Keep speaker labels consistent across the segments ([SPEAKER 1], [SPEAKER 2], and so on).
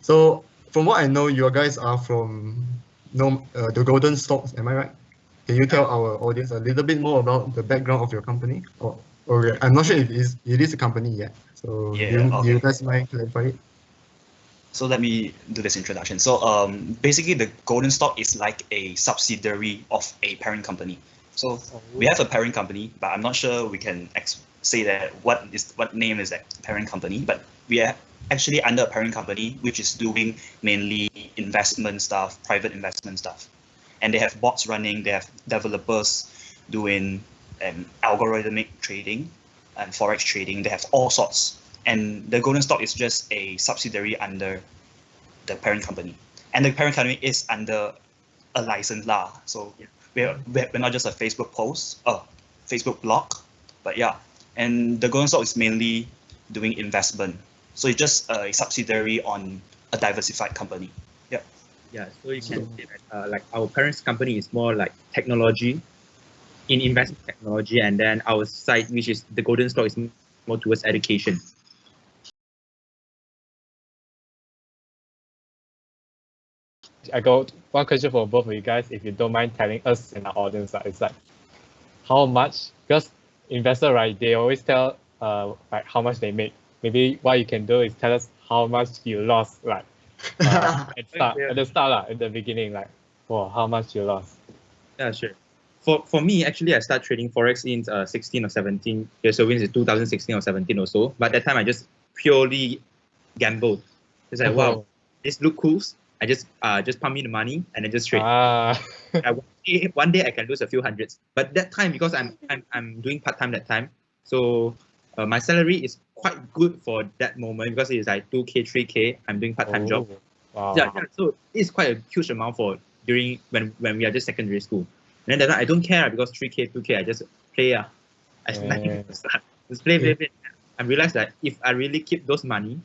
[SPEAKER 1] So from what I know, you guys are from the Golden Stocks, am I right? Can you tell our audience a little bit more about the background of your company? Or I'm not sure if it is a company yet. So
[SPEAKER 2] Yeah,
[SPEAKER 1] do you
[SPEAKER 2] okay.
[SPEAKER 1] guys mind clarify it?
[SPEAKER 2] So let me do this introduction. So basically the Golden Stock is like a subsidiary of a parent company. So we have a parent company, but I'm not sure we can say that what name is that parent company. But we are actually under a parent company which is doing mainly investment stuff, private investment stuff, and they have bots running. They have developers doing algorithmic trading and forex trading. They have all sorts. And the Golden Stock is just a subsidiary under the parent company, and the parent company is under a license lah. So we're not just a Facebook post, Facebook blog, but yeah. And the Golden Stock is mainly doing investment, so it's just a subsidiary on a diversified company. Yeah.
[SPEAKER 3] Yeah, so you can say that like our parents' company is more like technology, in investment technology, and then our side, which is the Golden Stock, is more towards education.
[SPEAKER 4] I got one question for both of you guys, if you don't mind telling us and our audience. It's like how much, because investor, right, they always tell like how much they make. Maybe what you can do is tell us how much you lost, like at the start, at the beginning, like, oh, how much you lost.
[SPEAKER 3] Yeah, sure. For me, actually, I started trading forex in 16 or 17 years old, in 2016 or 17 or so. But that time, I just purely gambled. It's like, wow, this look cool. I just pump in the money and then just trade. One day I can lose a few hundreds. But that time, because I'm doing part time that time, so my salary is quite good for that moment, because it's like 2K, 3K. I'm doing part time job.
[SPEAKER 4] Wow.
[SPEAKER 3] Yeah, so it's quite a huge amount for during when we are just secondary school. And then that time I don't care, because 3K, 2K, I just play. Just play. I realized that if I really keep those money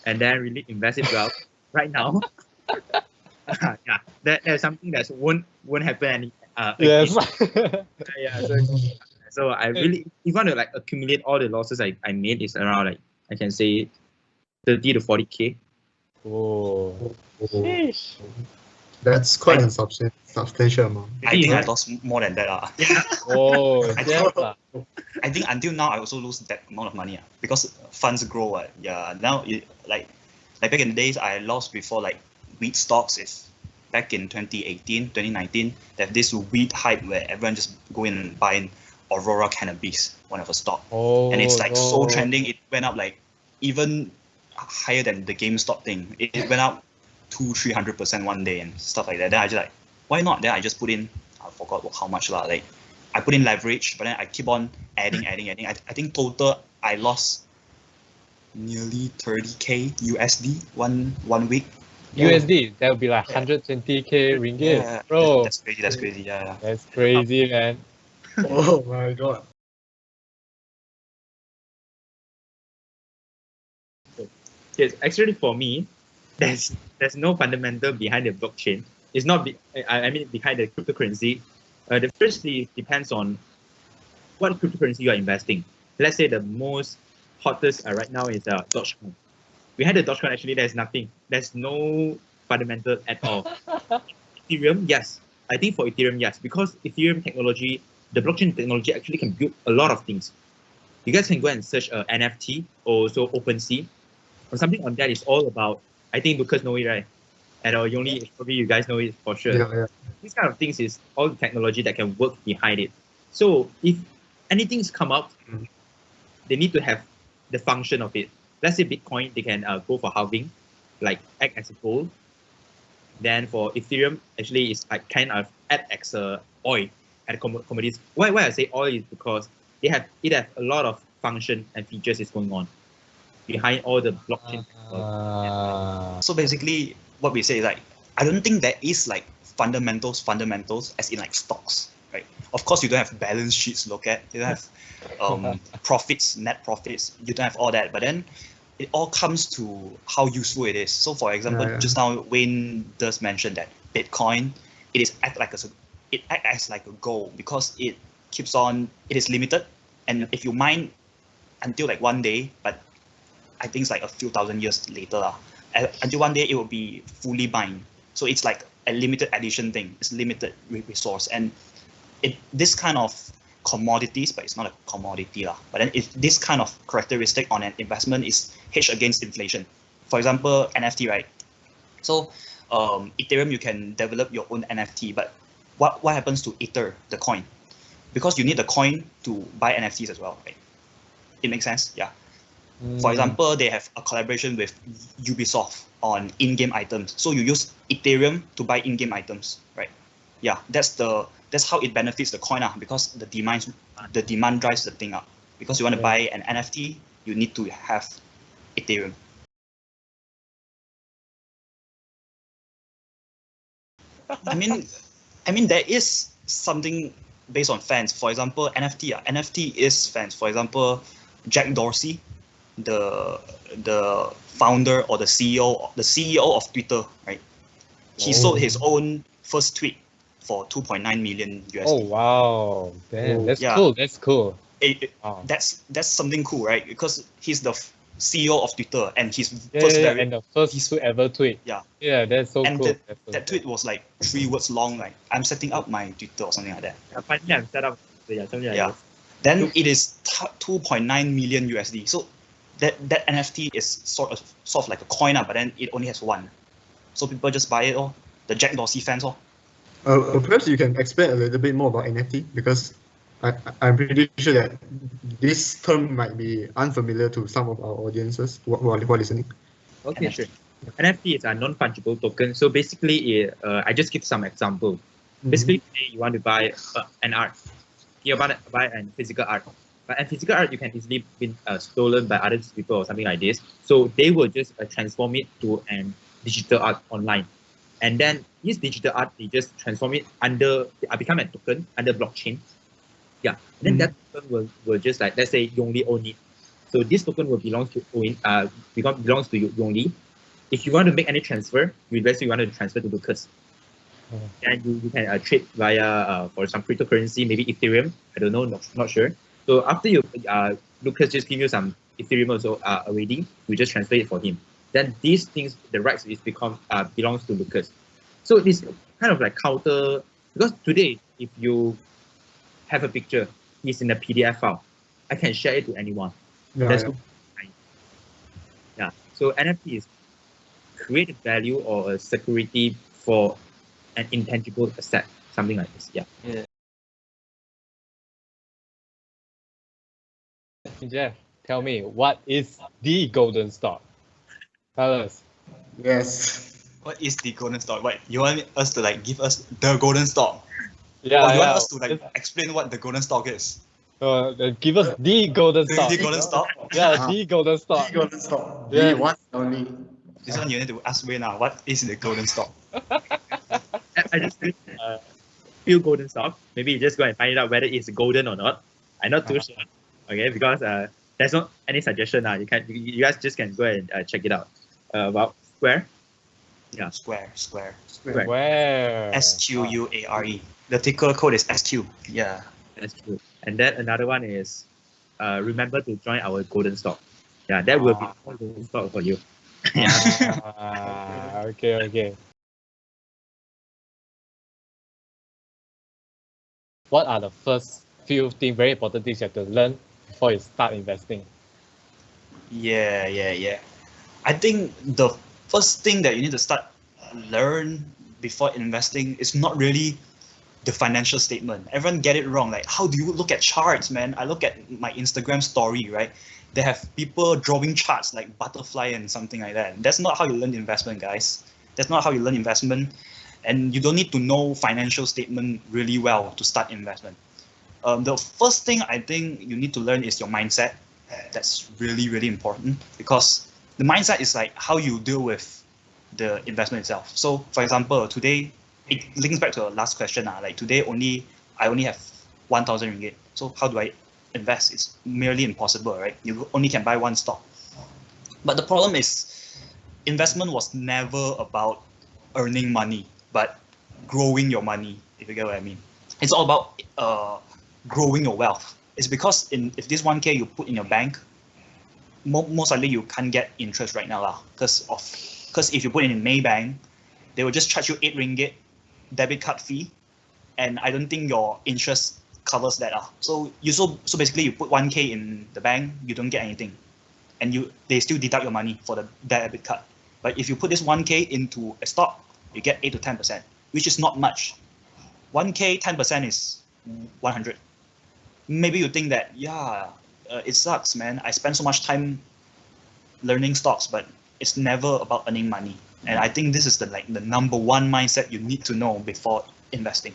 [SPEAKER 3] and then really invest it well right now, yeah, there's something that won't happen
[SPEAKER 4] Yes.
[SPEAKER 3] So I really, if you want to like accumulate all the losses I made, is around, like, I can say 30 to 40K.
[SPEAKER 4] Oh. Sheesh.
[SPEAKER 1] That's quite a substantial amount.
[SPEAKER 2] I think I lost more than that.
[SPEAKER 4] Oh,
[SPEAKER 2] I think until now I also lose that amount of money because funds grow. Yeah, now like back in the days I lost before, like wheat stocks. Is back in 2018, 2019, they have this wheat hype where everyone just go in and buy in Aurora Cannabis, one of a stock, and it's like so trending. It went up like even higher than the GameStop thing. It went up 200-300% one day and stuff like that. Then I just like, why not? Then I just put in, I forgot how much lah. Like I put in leverage, but then I keep on adding. I think total I lost nearly 30K USD one week.
[SPEAKER 4] USD, that would be like 120K ringgit.
[SPEAKER 2] Yeah,
[SPEAKER 4] bro.
[SPEAKER 2] That's crazy. Yeah.
[SPEAKER 4] That's crazy, man.
[SPEAKER 1] Oh my god.
[SPEAKER 3] Yes, actually for me, there's no fundamental behind the blockchain. It's not I mean behind the cryptocurrency. The firstly depends on what cryptocurrency you are investing. Let's say the most hottest right now is Dogecoin. Behind the Dogecoin, actually, there's nothing. There's no fundamental at all. Ethereum, yes. I think for Ethereum, yes, because Ethereum technology, the blockchain technology actually can build a lot of things. You guys can go and search NFT or also OpenSea, or something on that is all about. I think Lucas know it, right? And probably you guys know it for sure.
[SPEAKER 1] Yeah.
[SPEAKER 3] These kind of things is all the technology that can work behind it. So if anything's come out, they need to have the function of it. Let's say Bitcoin, they can go for halving, like act as a gold. Then for Ethereum, actually, it's like kind of act as a oil at commodities. Why I say oil is because it have a lot of function and features is going on behind all the blockchain.
[SPEAKER 2] So basically, what we say is like, I don't think there is like fundamentals as in like stocks, right? Of course, you don't have balance sheets to look at. You don't have profits, net profits. You don't have all that. But then it all comes to how useful it is. So for example,
[SPEAKER 1] Yeah.
[SPEAKER 2] just now Wayne does mention that Bitcoin, it acts as like a goal because it is limited, and if you mine until like one day, but I think it's like a few thousand years later until one day it will be fully mined. So it's like a limited edition thing. It's limited resource, and this kind of commodities, but it's not a commodity lah. But then if this kind of characteristic on an investment is hedged against inflation. For example, NFT, right? So Ethereum, you can develop your own NFT, but what happens to Ether, the coin? Because you need the coin to buy NFTs as well, right? It makes sense, yeah. For example, they have a collaboration with Ubisoft on in-game items. So you use Ethereum to buy in-game items, right? Yeah, that's how it benefits the coin because the demand drives the thing up. Because you want to buy an NFT, you need to have Ethereum. I mean there is something based on fans. For example, NFT. NFT is fans. For example, Jack Dorsey, the founder or the CEO of Twitter, right? He sold his own first tweet for 2.9 million USD.
[SPEAKER 4] Oh wow, damn, that's
[SPEAKER 2] Yeah.
[SPEAKER 4] cool. That's cool. Wow.
[SPEAKER 2] That's something cool, right? Because he's the CEO of Twitter, and his
[SPEAKER 4] And the first to ever tweet.
[SPEAKER 2] Yeah.
[SPEAKER 4] Yeah, that's so
[SPEAKER 2] and
[SPEAKER 4] cool.
[SPEAKER 2] that tweet was like 3 words long, like I'm setting up my Twitter or something like that.
[SPEAKER 3] Finally, I'm set up. Yeah, something like
[SPEAKER 2] Yeah.
[SPEAKER 3] this.
[SPEAKER 2] Then it is 2.9 million USD. So that NFT is sort of like a coin, but then it only has one. So people just buy it, the Jack Dorsey fans,
[SPEAKER 1] Perhaps you can explain a little bit more about NFT because I'm pretty sure that this term might be unfamiliar to some of our audiences who are listening.
[SPEAKER 3] Okay,
[SPEAKER 2] NFT.
[SPEAKER 3] sure. NFT is a non-fungible token. So basically, I just give some example. Basically, today you want to buy an art. You want to buy a physical art. But a physical art, you can easily be stolen by other people or something like this. So they will just transform it to an digital art online. And then this digital art, they just transform it become a token under blockchain. Yeah. And then that token will just like, let's say Yongli own it. So this token will belongs to Yongli. If you want to make any transfer, let's say you want to transfer to Lucas. Then you can trade via for some cryptocurrency, maybe Ethereum. I don't know, not sure. So after Lucas just give you some Ethereum also already, you just transfer it for him. Then these things, the rights is belongs to Lucas. So it's kind of like counter, because today if you have a picture, it's in a PDF file, I can share it to anyone.
[SPEAKER 1] Yeah.
[SPEAKER 3] Yeah. So NFT is create value or a security for an intangible asset, something like this. Yeah.
[SPEAKER 4] Jeff, tell me, what is the golden stock? Tell us.
[SPEAKER 1] Yes.
[SPEAKER 2] What is the golden stock? What, you want us to like give us the golden stock?
[SPEAKER 4] Yeah,
[SPEAKER 2] Or you want us to like explain what the golden stock is?
[SPEAKER 4] Give us the golden stock.
[SPEAKER 2] The golden stock?
[SPEAKER 4] Yeah, the golden stock.
[SPEAKER 1] The golden stock.
[SPEAKER 4] Yeah.
[SPEAKER 1] The one only.
[SPEAKER 2] This one you need to ask Wayne now. What is the golden stock?
[SPEAKER 3] I just did few golden stock. Maybe you just go and find it out whether it's golden or not. I'm not too sure. Okay, because there's not any suggestion now. You guys just can go and check it out. About Square. Yeah.
[SPEAKER 2] Square.
[SPEAKER 4] Where?
[SPEAKER 2] SQUARE. The ticker code is SQ. Yeah.
[SPEAKER 3] That's true. And then another one is remember to join our golden stock. Yeah, that will be one golden stock for you.
[SPEAKER 4] Okay. What are the first few things, very important things you have to learn before you start investing?
[SPEAKER 2] Yeah. I think the first thing that you need to learn before investing is not really the financial statement. Everyone get it wrong. Like, how do you look at charts, man? I look at my Instagram story, right? They have people drawing charts like butterfly and something like that. That's not how you learn investment, guys. That's not how you learn investment. And you don't need to know financial statement really well to start investment. The first thing I think you need to learn is your mindset. That's really, really important because the mindset is like how you deal with the investment itself. So, for example, today, it links back to the last question. Like today, I only have 1,000 ringgit. So how do I invest? It's merely impossible, right? You only can buy one stock. But the problem is, investment was never about earning money, but growing your money, if you get what I mean. It's all about growing your wealth. It's because if this 1K you put in your bank, most likely you can't get interest right now because if you put it in Maybank, they will just charge you 8 ringgit debit card fee, and I don't think your interest covers that. So basically you put 1K in the bank, you don't get anything, and they still deduct your money for the debit card. But if you put this 1K into a stock, you get 8 to 10%, which is not much. 1K 10% is 100. Maybe you think that it sucks, man. I spend so much time learning stocks, but it's never about earning money. And I think this is the number one mindset you need to know before investing.